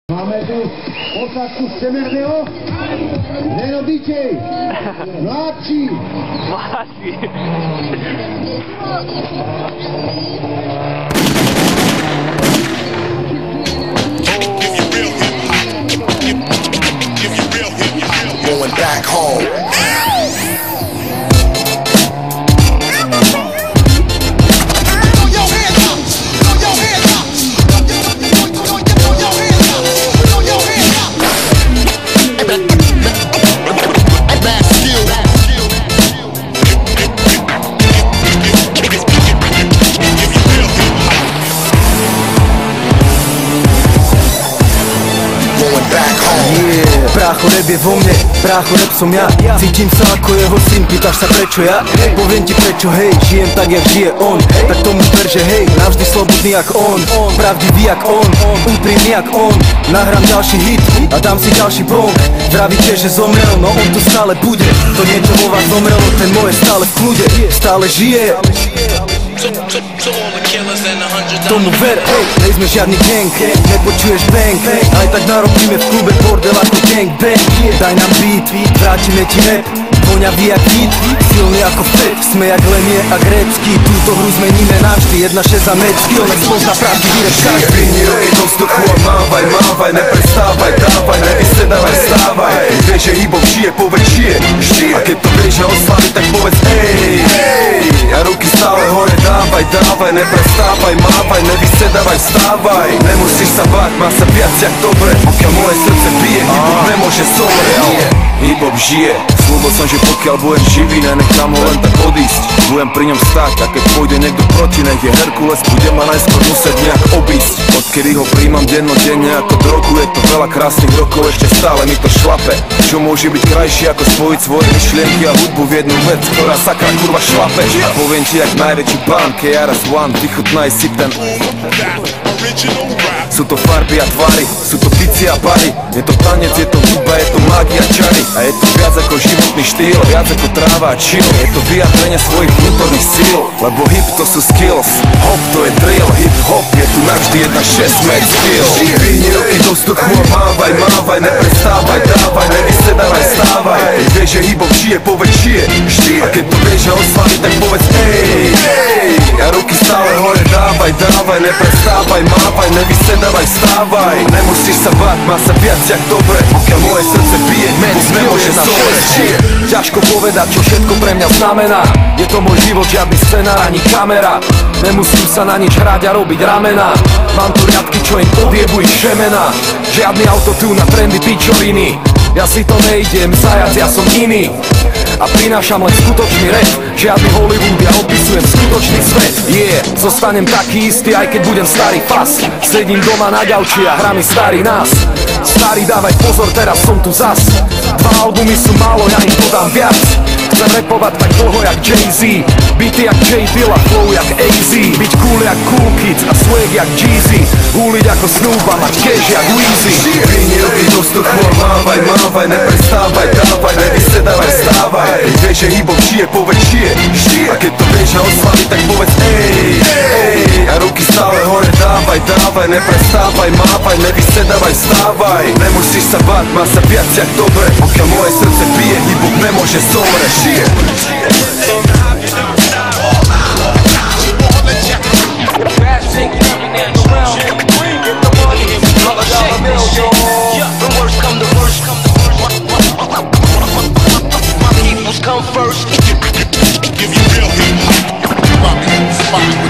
Máme tu posádku z Čemerného, Neno DJ, mladší. Going back home. Brácho, rap je vo mne, brácho, rap som ja. Cítim sa ako jeho syn, pýtaš sa prečo ja? Poviem ti prečo, hej, žijem tak jak žije on. Tak tomu ver, že hej, navždy slobodný jak on, pravdivý jak on, úprimný jak on. Nahrám ďalší hit a dám si ďalší bong. Vravíte, že zomrel, no on tu stále bude. To niečo vo vás zomrelo, ten moje stále v kľude. Stále žije. Tomu ver, hej, nejsme žiadny gang, nepočuješ bang. Aj tak narobíme v klube bordel ako gang bang. Daj nám beat, vrátime ti rap. Voňavý jak hit, silný ako Fed. Sme jak Lemie a Grécky, túto hru zmeníme navždy. 1-6 za mecky, on spozna pravdivý rap každý. Vyhni ruky do vzduchu a mávaj, mávaj, neprestávaj, dávaj, nevysedávaj, stávaj. Vieš, že hip-hop žije, povedz žije. A keď to vieš a oslaví, tak povedz ej, ej. A ruky stále hore, dávaj, dávaj, neprestávaj, mávaj, nevysedávaj, stávaj. Nemusíš sa báť, má sa viac jak dobre. Pokiaľ moje srdce bije, hip-hop nemôže zomrieť. Hip-hop žije, slúbil som, že pokiaľ budem živý, nenechám ho len tak odísť. Budem pri ňom stáť, a keď pôjde niekto proti, nech je Herkules, bude ma najskôr musieť nejak obísť. Odkedy ho príjmam dennodenne ako drogu, je to veľa krásnych rokov, ešte stále mi to šlape. Čo môže byť krajšie ako spojiť svoje myšlienky a hudbu v jednu vec, ktorá sakra kurva šlape. A poviem ti jak najväčší pán, KRS-One, vychutnaj si ten. Sú to farby a tvary, sú to bici a bary. Je to tanec, je to hudba, je to mágia čary. A je to viac ako životný štýl, viac ako tráva a chill. Je to vyjadrenie svojich vnútorných síl, lebo hip to sú skills, hop to je drill. Hip hop je tu navždy 1-6 make skill. Vyhni ruky do vzduchu a mávaj, mávaj, neprestávaj, dávaj, nevysedávaj, stávaj. Vieš, že hip hop žije, povedz žije. A keď to vieš a oslaví, tak povedz ej, ej. A ruky stále hore, dávaj, dávaj, neprestávaj, mávaj, nevysedávaj, stávaj. Nemusíš sa báť, má sa viac jak dobre. Pokiaľ moje srdce bije, nemôže zomrieť. Ťažko povedať, čo všetko pre mňa znamená. Je to môj život, žiadny scenár ani kamera. Nemusím sa na nič hrať a robiť ramena. Mám tu riadky, čo im odjebujú šemena. Žiadny autotune na trendy pičoviny. Ja si to nejdem, zajac, ja som iný. A prinášam len skutočný rap. Žiadny Hollywood, ja opisujem skutočný svet. Zostanem taký istý, aj keď budem starý fas. Sedím doma na gauči a hrá mi starý nás. Starý, dávaj pozor, teraz som tu zas. 2 albumy sú málo, ja im dodám viac. Chcem rapovať tak dlho jak Jay-Z, beaty jak J. Dilla, flow jak AZ. Byť cool jak Cool Kids a swag jak Jeezy. Húliť ako Snoop a mať cash jak Weezy. Vyhni ruky do vzduchu a mávaj, mávaj, neprestávaj, dávaj, nevysedávaj, stávaj. Vieš, že hip-hop žije, povedz žije. A keď to vieš a oslaví, tak povedz ej, ej. A ruky stále hore, dávaj, dávaj, neprestávaj, mávaj, nevysedávaj, stávaj. Nemusíš sa báť, má sa viac jak dobre. Pokiaľ moje srdce bije, hip-hop nemôže zomrieť. Come first. Give you real hip hop.